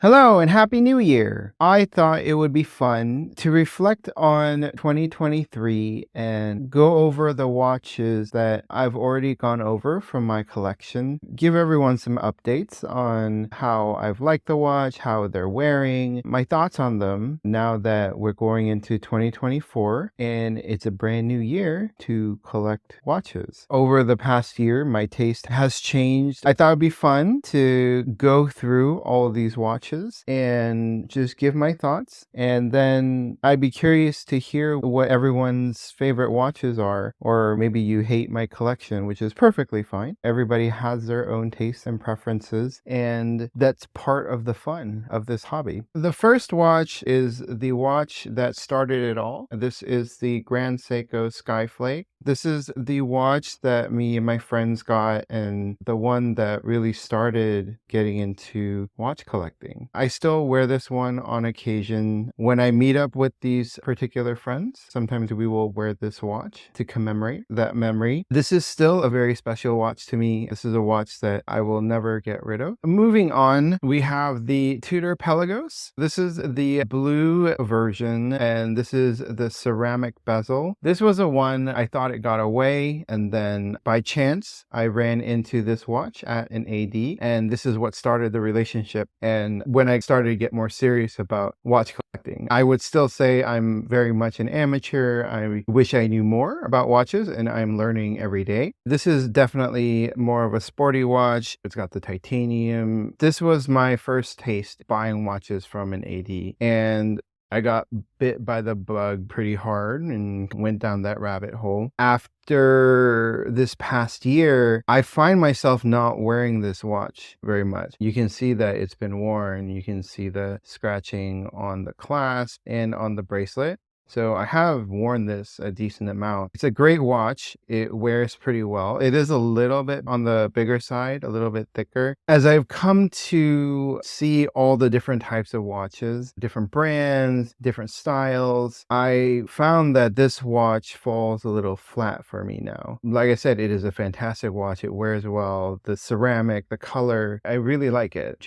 Hello and Happy New Year! I thought it would be fun to reflect on 2023 and go over the watches that I've already gone over from my collection. Give everyone some updates on how I've liked the watch, how they're wearing, my thoughts on them now that we're going into 2024 and it's a brand new year to collect watches. Over the past year, my taste has changed. I thought it'd be fun to go through all of these watches and just give my thoughts, and then I'd be curious to hear what everyone's favorite watches are, or maybe you hate my collection, which is perfectly fine. Everybody has their own tastes and preferences, and that's part of the fun of this hobby. The first watch is the watch that started it all. This is the Grand Seiko Skyflake. This is the watch that me and my friends got, and the one that really started getting into watch collecting. I still wear this one on occasion. When I meet up with these particular friends, sometimes we will wear this watch to commemorate that memory. This is still a very special watch to me. This is a watch that I will never get rid of. Moving on, we have the Tudor GMT. This is the blue version, and this is the ceramic bezel. This was a one I thought it got away, and then by chance I ran into this watch at an AD, and this is what started the relationship. And when I started to get more serious about watch collecting, I would still say I'm very much an amateur. I wish I knew more about watches, and I'm learning every day. This is definitely more of a sporty watch. It's got the titanium. This was my first taste buying watches from an AD, and I got bit by the bug pretty hard and went down that rabbit hole. After this past year, I find myself not wearing this watch very much. You can see that it's been worn. You can see the scratching on the clasp and on the bracelet. So I have worn this a decent amount. It's a great watch. It wears pretty well. It is a little bit on the bigger side, a little bit thicker. As I've come to see all the different types of watches, different brands, different styles, I found that this watch falls a little flat for me now. Like I said, it is a fantastic watch. It wears well. The ceramic, the color, I really like it.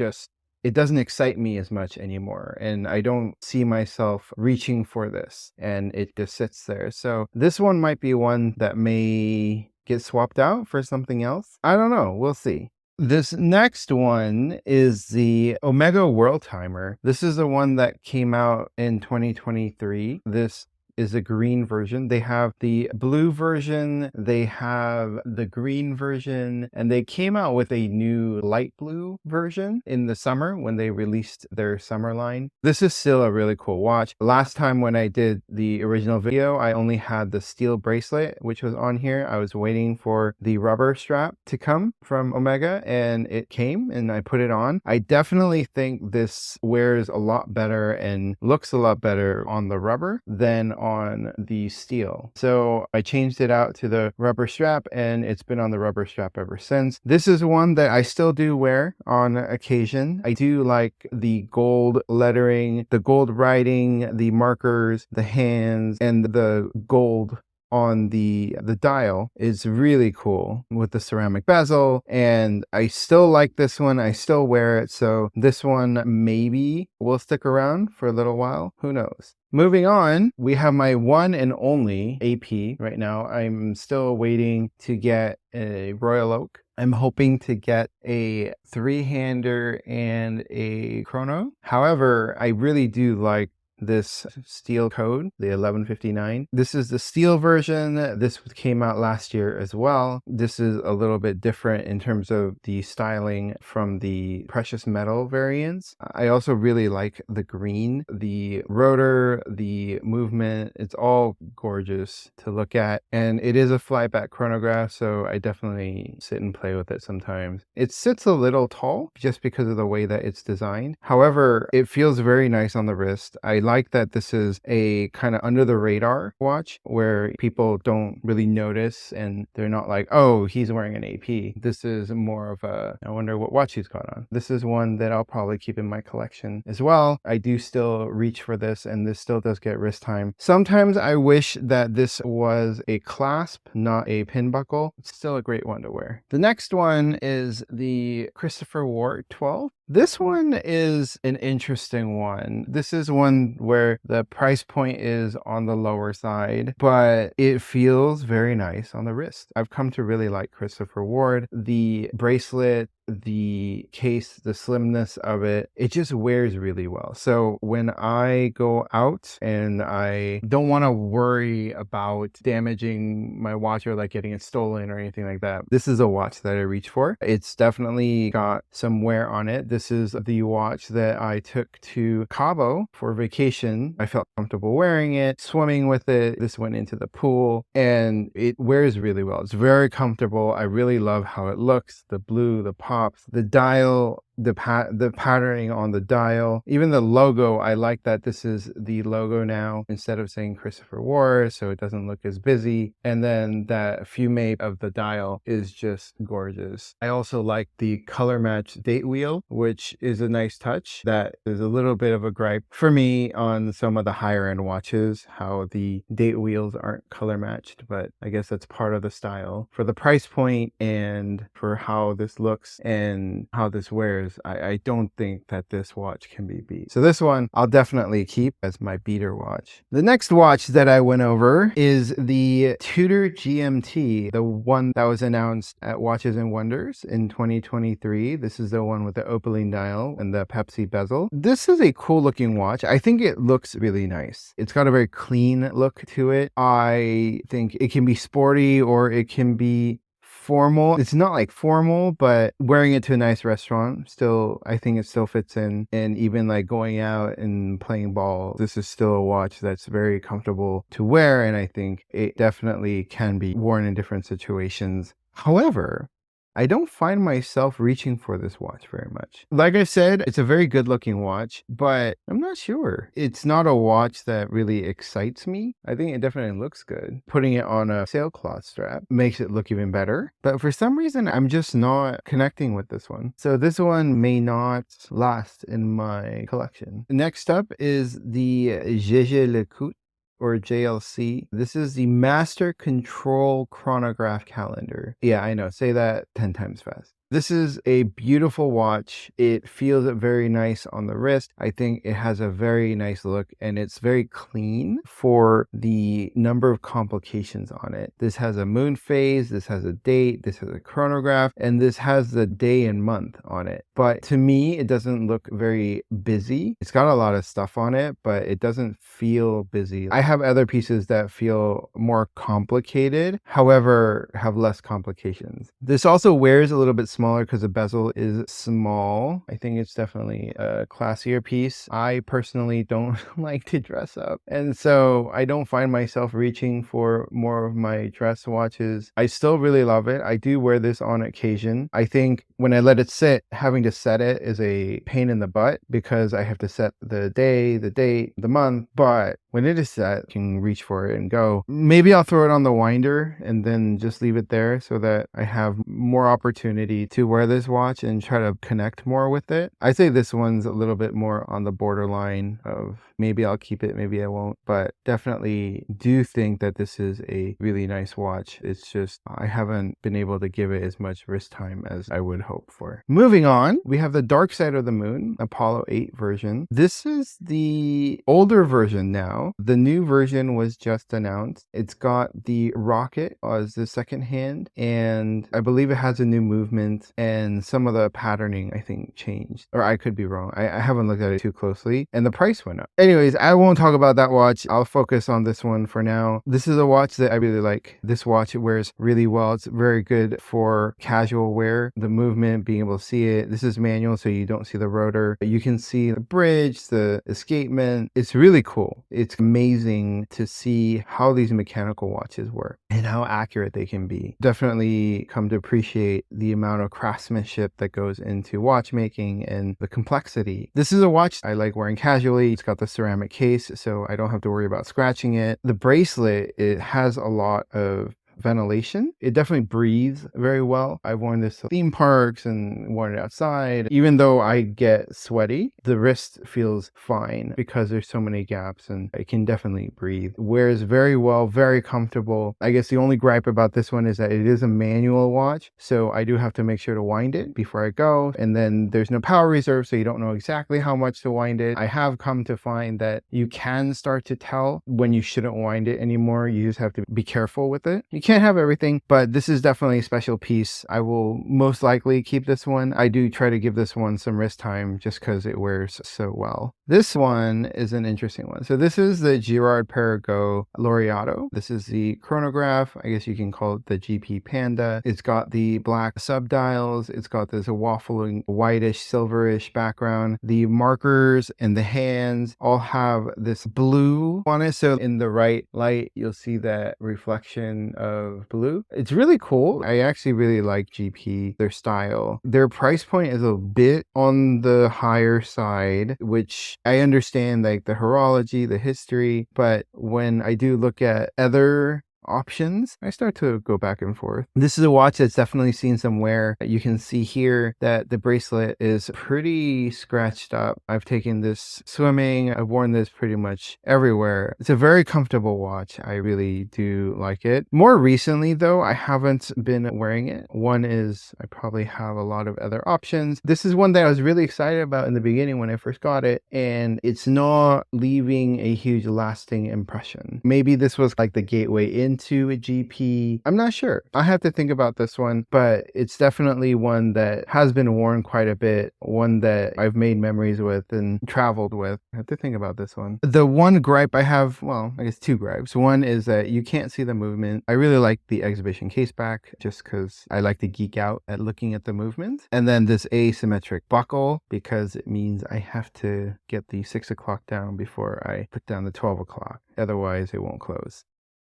It doesn't excite me as much anymore, and I don't see myself reaching for this, and it just sits there. So this one might be one that may get swapped out for something else. I don't know. We'll see. This next one is the Omega Worldtimer. This is the one that came out in 2023. This is a green version. They have the blue version, they have the green version, and they came out with a new light blue version in the summer when they released their summer line. This is still a really cool watch. Last time when I did the original video, I only had the steel bracelet, which was on here. I was waiting for the rubber strap to come from Omega, and it came, and I put it on. I definitely think this wears a lot better and looks a lot better on the rubber than on the steel. So I changed it out to the rubber strap, and it's been on the rubber strap ever since. This is one that I still do wear on occasion. I do like the gold lettering, the gold writing, the markers, the hands, and the gold on the dial is really cool with the ceramic bezel, and I still like this one. I still wear it, so this one maybe will stick around for a little while. Who knows? Moving on, we have my one and only AP right now. I'm still waiting to get a Royal Oak. I'm hoping to get a three-hander and a Chrono. However, I really do like this steel code, the 1159. This is the steel version. This came out last year as well. This is a little bit different in terms of the styling from the precious metal variants. I also really like the green, the rotor, the movement. It's all gorgeous to look at, and it is a flyback chronograph, so I definitely sit and play with it sometimes. It sits a little tall just because of the way that it's designed. However, it feels very nice on the wrist. I like that this is a kind of under the radar watch where people don't really notice and they're not like, oh, he's wearing an AP. This is more of a, I wonder what watch he's got on. This is one that I'll probably keep in my collection as well. I do still reach for this, and this still does get wrist time. Sometimes I wish that this was a clasp, not a pin buckle. It's still a great one to wear. The next one is the Christopher Ward 12. This one is an interesting one. This is one where the price point is on the lower side, but it feels very nice on the wrist. I've come to really like Christopher Ward. The bracelet, the case, the slimness of it, it just wears really well. So when I go out and I don't want to worry about damaging my watch or like getting it stolen or anything like that, this is a watch that I reach for. It's definitely got some wear on it. This is the watch that I took to Cabo for vacation. I felt comfortable wearing it, swimming with it. This went into the pool and it wears really well. It's very comfortable. I really love how it looks. The blue, the pops, the dial, the patterning on the dial, even the logo. I like that this is the logo now instead of saying Christopher Ward, so it doesn't look as busy. And then that fume of the dial is just gorgeous. I also like the color match date wheel, which is a nice touch. That is a little bit of a gripe for me on some of the higher end watches, how the date wheels aren't color matched, but I guess that's part of the style. For the price point and for how this looks and how this wears, I don't think that this watch can be beat. So this one I'll definitely keep as my beater watch. The next watch that I went over is the Tudor GMT, the one that was announced at Watches and Wonders in 2023. This is the one with the opaline dial and the Pepsi bezel. This is a cool looking watch. I think it looks really nice. It's got a very clean look to it. I think it can be sporty or it can be formal. It's not like formal, but wearing it to a nice restaurant, still, I think it still fits in. And even like going out and playing ball, this is still a watch that's very comfortable to wear. And I think it definitely can be worn in different situations. However, I don't find myself reaching for this watch very much. Like I said, it's a very good looking watch, but I'm not sure. It's not a watch that really excites me. I think it definitely looks good. Putting it on a sailcloth strap makes it look even better. But for some reason, I'm just not connecting with this one. So this one may not last in my collection. Next up is the GG Lecoute, or JLC. This is the Master Control Chronograph Calendar. Yeah, I know. Say that 10 times fast. This is a beautiful watch. It feels very nice on the wrist. I think it has a very nice look and it's very clean for the number of complications on it. This has a moon phase, this has a date, this has a chronograph, and this has the day and month on it. But to me, it doesn't look very busy. It's got a lot of stuff on it, but it doesn't feel busy. I have other pieces that feel more complicated, however, have less complications. This also wears a little bit smaller because the bezel is small. I think it's definitely a classier piece. I personally don't like to dress up, and so I don't find myself reaching for more of my dress watches. I still really love it. I do wear this on occasion. I think when I let it sit, having to set it is a pain in the butt because I have to set the day, the date, the month, but when it is set, I can reach for it and go. Maybe I'll throw it on the winder and then just leave it there so that I have more opportunity to wear this watch and try to connect more with it. I say this one's a little bit more on the borderline of maybe I'll keep it, maybe I won't, but definitely do think that this is a really nice watch. It's just I haven't been able to give it as much wrist time as I would hope for. Moving on, we have the Dark Side of the Moon Apollo 8 version. This is the older version now. The new version was just announced. It's got the rocket as the second hand, and I believe it has a new movement, and some of the patterning I think changed, or I could be wrong. I haven't looked at it too closely, and the price went up. Anyways, I won't talk about that watch. I'll focus on this one for now. This is a watch that I really like. This watch, it wears really well. It's very good for casual wear. The movement, being able to see it. This is manual, so you don't see the rotor. You can see the bridge, the escapement. It's really cool. It's amazing to see how these mechanical watches work and how accurate they can be. Definitely come to appreciate the amount of craftsmanship that goes into watchmaking and the complexity. This is a watch I like wearing casually. It's got the ceramic case, so I don't have to worry about scratching it. The bracelet, it has a lot of ventilation. It definitely breathes very well. I've worn this to theme parks and worn it outside. Even though I get sweaty, the wrist feels fine because there's so many gaps and it can definitely breathe. Wears very well, very comfortable. I guess the only gripe about this one is that it is a manual watch, so I do have to make sure to wind it before I go. And then there's no power reserve, so you don't know exactly how much to wind it. I have come to find that you can start to tell when you shouldn't wind it anymore. You just have to be careful with it. You can't have everything, but this is definitely a special piece. I will most likely keep this one. I do try to give this one some wrist time just because it wears so well. This one is an interesting one. So this is the GirardPerregaux Laguna. This is the chronograph. I guess you can call it the GP Panda. It's got the black subdials. It's got this waffling whitish silverish background. The markers and the hands all have this blue on it. So in the right light, you'll see that reflection of blue. It's really cool. I actually really like GP, their style. Their price point is a bit on the higher side, which I understand, like the horology, the history, but when I do look at other options, I start to go back and forth. This is a watch that's definitely seen some wear. You can see here that the bracelet is pretty scratched up. I've taken this swimming. I've worn this pretty much everywhere. It's a very comfortable watch. I really do like it. More recently though, I haven't been wearing it. One is I probably have a lot of other options. This is one that I was really excited about in the beginning when I first got it, and it's not leaving a huge lasting impression. Maybe this was like the gateway into a GP. I'm not sure. I have to think about this one, but it's definitely one that has been worn quite a bit, one that I've made memories with and traveled with. I have to think about this one. The one gripe I have, well, I guess two gripes. One is that you can't see the movement. I really like the exhibition case back just because I like to geek out at looking at the movement. And then this asymmetric buckle, because it means I have to get the 6 o'clock down before I put down the 12 o'clock. Otherwise, it won't close.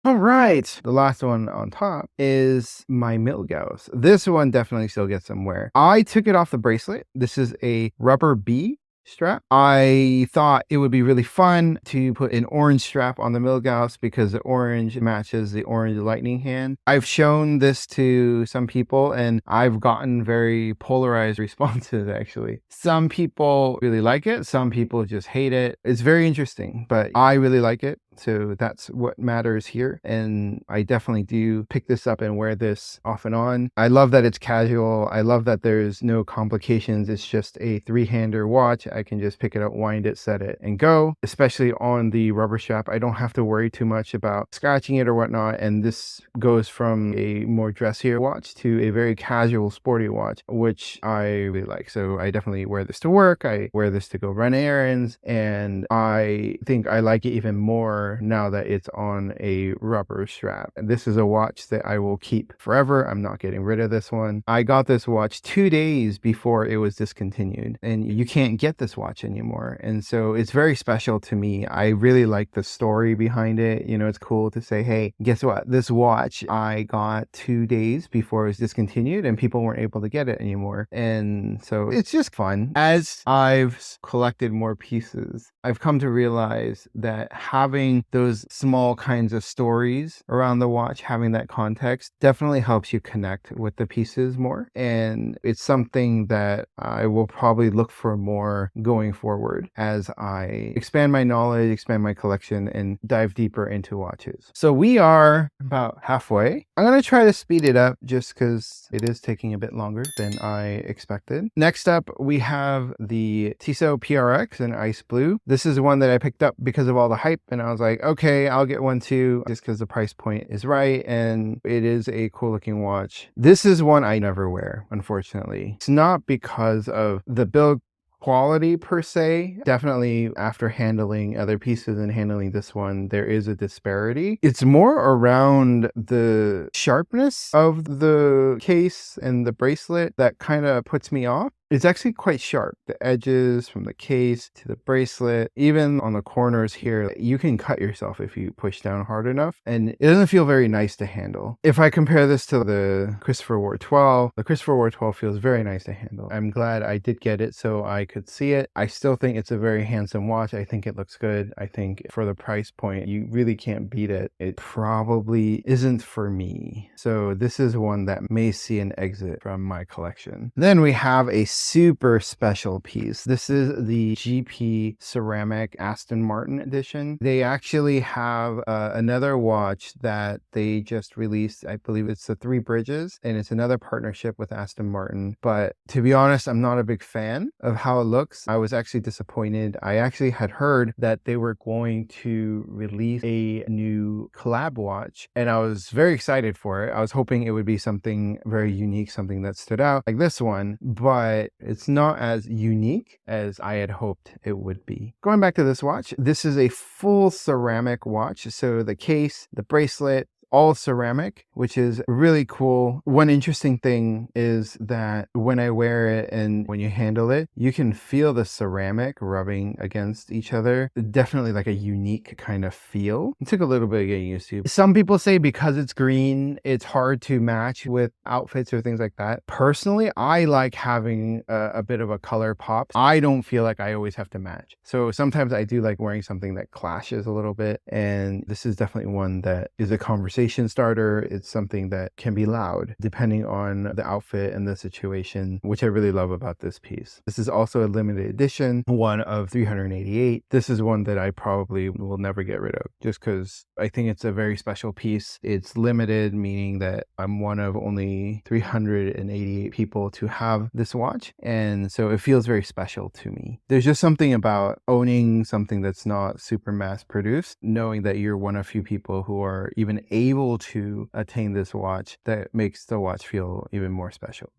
All right, the last one on top is my Milgos. This one definitely still gets some wear. I took it off the bracelet. This is a rubber B strap. I thought it would be really fun to put an orange strap on the Milgos because the orange matches the orange lightning hand. I've shown this to some people and I've gotten very polarized responses actually. Some people really like it, some people just hate it. It's very interesting, but I really like it. So that's what matters here. And I definitely do pick this up and wear this off and on. I love that it's casual. I love that there's no complications. It's just a three-hander watch. I can just pick it up, wind it, set it, and go. Especially on the rubber strap, I don't have to worry too much about scratching it or whatnot. And this goes from a more dressier watch to a very casual, sporty watch, which I really like. So I definitely wear this to work. I wear this to go run errands. And I think I like it even more now that it's on a rubber strap. And this is a watch that I will keep forever. I'm not getting rid of this one. I got this watch 2 days before it was discontinued, and you can't get this watch anymore. And so it's very special to me. I really like the story behind it. You know, it's cool to say, hey, guess what? This watch I got 2 days before it was discontinued and people weren't able to get it anymore. And so it's just fun. As I've collected more pieces, I've come to realize that having those small kinds of stories around the watch, having that context definitely helps you connect with the pieces more. And it's something that I will probably look for more going forward as I expand my knowledge, expand my collection, and dive deeper into watches. So we are about halfway. I'm going to try to speed it up just because it is taking a bit longer than I expected. Next up, we have the Tissot PRX in ice blue. This is one that I picked up because of all the hype, and I was like, okay, I'll get one too, just because the price point is right and it is a cool looking watch. This is one I never wear, unfortunately. It's not because of the build quality per se. Definitely after handling other pieces and handling this one, there is a disparity. It's more around the sharpness of the case and the bracelet that kind of puts me off. It's actually quite sharp. The edges from the case to the bracelet, even on the corners here, you can cut yourself if you push down hard enough, and it doesn't feel very nice to handle. If I compare this to the Christopher Ward 12, the Christopher Ward 12 feels very nice to handle. I'm glad I did get it so I could see it. I still think it's a very handsome watch. I think it looks good. I think for the price point, you really can't beat it. It probably isn't for me. So this is one that may see an exit from my collection. Then we have a super special piece. This is the GP Ceramic Aston Martin edition. They actually have another watch that they just released. I believe it's the Three Bridges, and it's another partnership with Aston Martin. But to be honest, I'm not a big fan of how it looks. I was actually disappointed. I actually had heard that they were going to release a new collab watch, and I was very excited for it. I was hoping it would be something very unique, something that stood out like this one, but it's not as unique as I had hoped it would be. Going back to this watch, this is a full ceramic watch. So the case, the bracelet, all ceramic, which is really cool. One interesting thing is that when I wear it and when you handle it, you can feel the ceramic rubbing against each other. Definitely like a unique kind of feel. It took a little bit of getting used to. Some people say because it's green, it's hard to match with outfits or things like that. Personally, I like having a bit of a color pop. I don't feel like I always have to match. So sometimes I do like wearing something that clashes a little bit. And this is definitely one that is a conversation starter. It's something that can be loud depending on the outfit and the situation, which I really love about this piece. This is also a limited edition, one of 388. This is one that I probably will never get rid of just because I think it's a very special piece. It's limited, meaning that I'm one of only 388 people to have this watch. And so it feels very special to me. There's just something about owning something that's not super mass produced, knowing that you're one of few people who are even able to attain this watch that makes the watch feel even more special.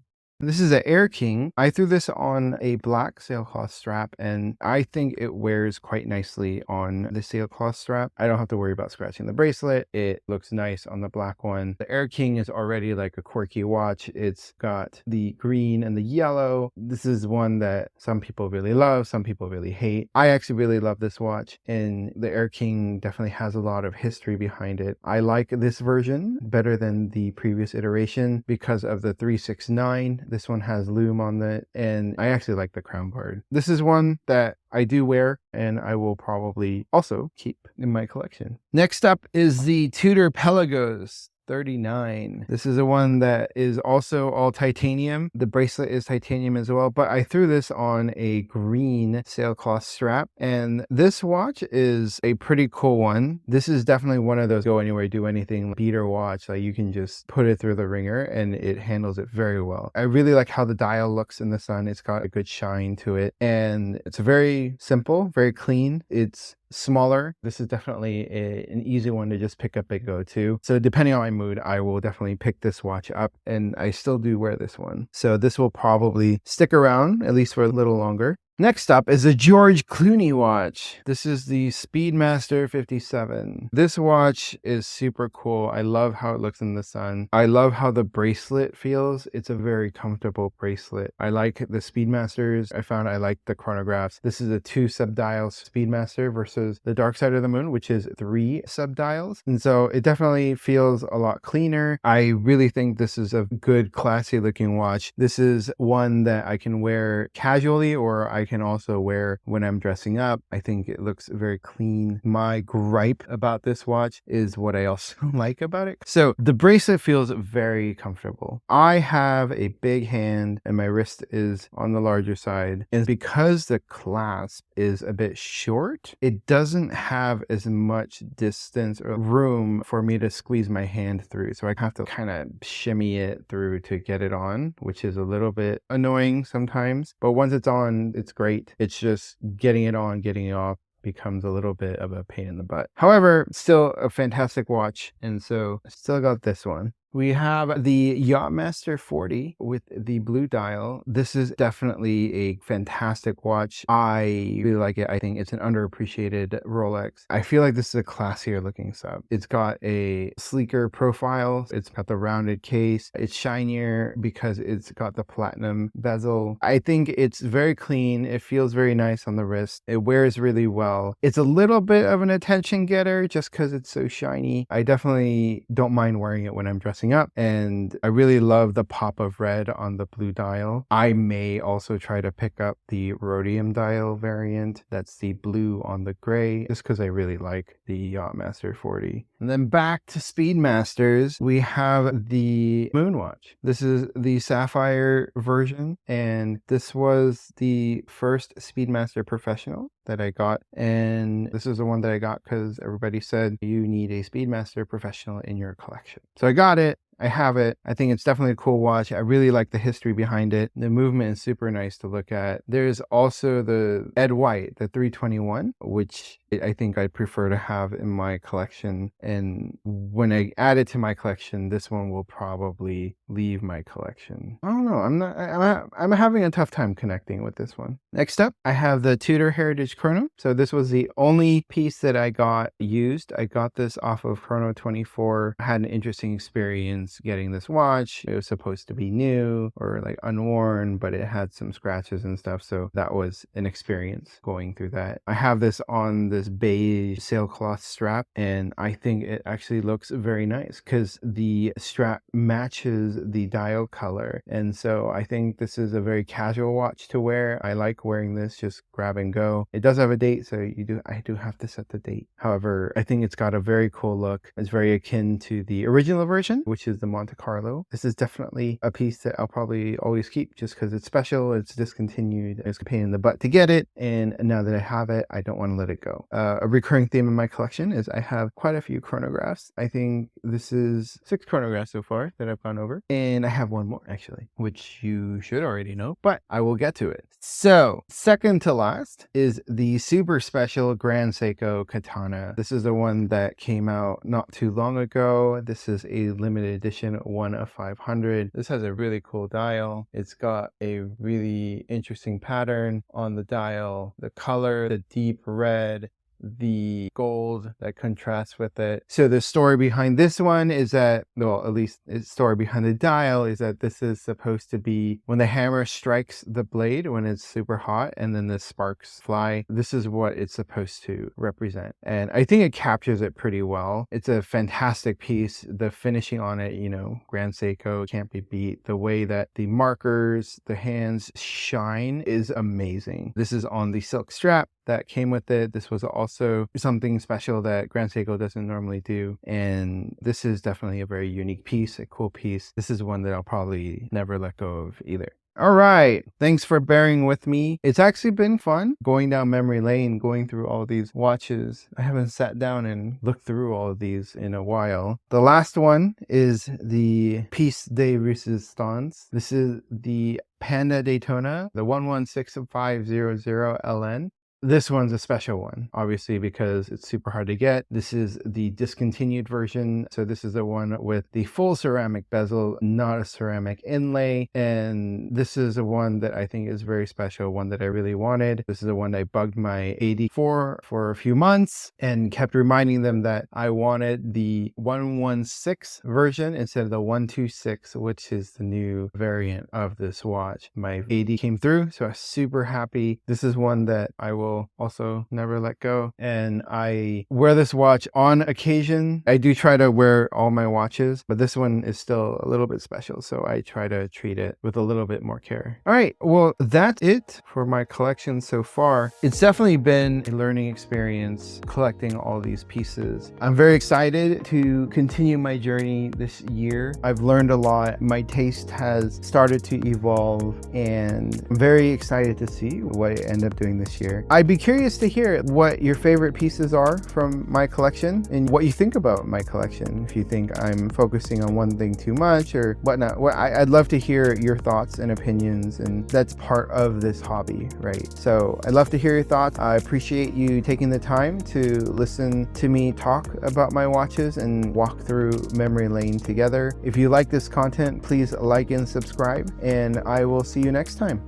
This is an Air King. I threw this on a black sailcloth strap, and I think it wears quite nicely on the sailcloth strap. I don't have to worry about scratching the bracelet. It looks nice on the black one. The Air King is already like a quirky watch. It's got the green and the yellow. This is one that some people really love, some people really hate. I actually really love this watch, and the Air King definitely has a lot of history behind it. I like this version better than the previous iteration because of the 369. This one has lume on it, and I actually like the crown guard. This is one that I do wear, and I will probably also keep in my collection. Next up is the Tudor GMT 39. This is a one that is also all titanium. The bracelet is titanium as well, but I threw this on a green sailcloth strap, and this watch is a pretty cool one. This is definitely one of those go anywhere, do anything beater watch. Like you can just put it through the ringer and it handles it very well. I really like how the dial looks in the sun. It's got a good shine to it, and it's very simple, very clean. It's smaller. This is definitely an easy one to just pick up and go to. So depending on my mood, I will definitely pick this watch up, and I still do wear this one. So this will probably stick around at least for a little longer. Next up is a George Clooney watch. This is the Speedmaster 57. This watch is super cool. I love how it looks in the sun. I love how the bracelet feels. It's a very comfortable bracelet. I like the Speedmasters. I found I like the chronographs. This is a 2 subdials Speedmaster versus the Dark Side of the Moon, which is 3 subdials. And so it definitely feels a lot cleaner. I really think this is a good, classy looking watch. This is one that I can wear casually, or I can also wear when I'm dressing up. I think it looks very clean. My gripe about this watch is what I also like about it. So the bracelet feels very comfortable. I have a big hand and my wrist is on the larger side. And because the clasp is a bit short, it doesn't have as much distance or room for me to squeeze my hand through. So I have to kind of shimmy it through to get it on, which is a little bit annoying sometimes. But once it's on, it's great. It's just getting it on, getting it off becomes a little bit of a pain in the butt. However, still a fantastic watch, and so I still got this one. We have the Yacht Master 40 with the blue dial. This is definitely a fantastic watch. I really like it. I think it's an underappreciated Rolex. I feel like this is a classier looking sub. It's got a sleeker profile. It's got the rounded case. It's shinier because it's got the platinum bezel. I think it's very clean. It feels very nice on the wrist. It wears really well. It's a little bit of an attention getter just because it's so shiny. I definitely don't mind wearing it when I'm dressing up, and I really love the pop of red on the blue dial. I may also try to pick up the rhodium dial variant. That's the blue on the gray, just because I really like the Yacht Master 40. And then back to Speedmasters, we have the Moonwatch. This is the sapphire version, and this was the first Speedmaster Professional that I got, and this is the one that I got because everybody said you need a Speedmaster Professional in your collection. So I got it. I have it. I think it's definitely a cool watch. I really like the history behind it. The movement is super nice to look at. There's also the Ed White, the 321, which I think I'd prefer to have in my collection. And when I add it to my collection, this one will probably leave my collection. I don't know. I'm having a tough time connecting with this one. Next up, I have the Tudor Heritage Chrono. So this was the only piece that I got used. I got this off of Chrono 24. I had an interesting experience getting this watch. It was supposed to be new or like unworn, but it had some scratches and stuff. So that was an experience going through that. I have this on this beige sailcloth strap, and I think it actually looks very nice because the strap matches the dial color. And so I think this is a very casual watch to wear. I like wearing this, just grab and go. It does have a date, so I do have to set the date. However, I think it's got a very cool look. It's very akin to the original version, which is the Monte Carlo. This is definitely a piece that I'll probably always keep just because it's special. It's discontinued. It's a pain in the butt to get it, and now that I have it, I don't want to let it go. A recurring theme in my collection is I have quite a few chronographs. I think this is 6 chronographs so far that I've gone over, and I have one more actually, which you should already know, but I will get to it. So second to last is the super special Grand Seiko Katana. This is the one that came out not too long ago. This is a limited edition 1 of 500. This has a really cool dial. It's got a really interesting pattern on the dial. The color, the deep red, the gold that contrasts with it. So the story behind this one is that, well, at least the story behind the dial is that this is supposed to be when the hammer strikes the blade when it's super hot and then the sparks fly. This is what it's supposed to represent. And I think it captures it pretty well. It's a fantastic piece. The finishing on it, you know, Grand Seiko can't be beat. The way that the markers, the hands shine is amazing. This is on the silk strap that came with it. This was also something special that Grand Seiko doesn't normally do, and this is definitely a very unique piece, a cool piece. This is one that I'll probably never let go of either. All right, thanks for bearing with me. It's actually been fun going down memory lane, going through all these watches. I haven't sat down and looked through all of these in a while. The last one is the Piece de Resistance. This is the Panda Daytona, the 116500 LN. This one's a special one, obviously, because it's super hard to get. This is the discontinued version. So this is the one with the full ceramic bezel, not a ceramic inlay. And this is the one that I think is very special, one that I really wanted. This is the one I bugged my AD for a few months and kept reminding them that I wanted the 116 version instead of the 126, which is the new variant of this watch. My AD came through, so I was super happy. This is one that I will also never let go, and I wear this watch on occasion. I do try to wear all my watches, but this one is still a little bit special, so I try to treat it with a little bit more care. All right, well, that's it for my collection so far. It's definitely been a learning experience collecting all these pieces. I'm very excited to continue my journey this year. I've learned a lot. My taste has started to evolve, and I'm very excited to see what I end up doing this year. I I'd be curious to hear what your favorite pieces are from my collection and what you think about my collection. If you think I'm focusing on one thing too much or whatnot, I'd love to hear your thoughts and opinions, and that's part of this hobby, right? So I'd love to hear your thoughts. I appreciate you taking the time to listen to me talk about my watches and walk through memory lane together. If you like this content, please like and subscribe, and I will see you next time.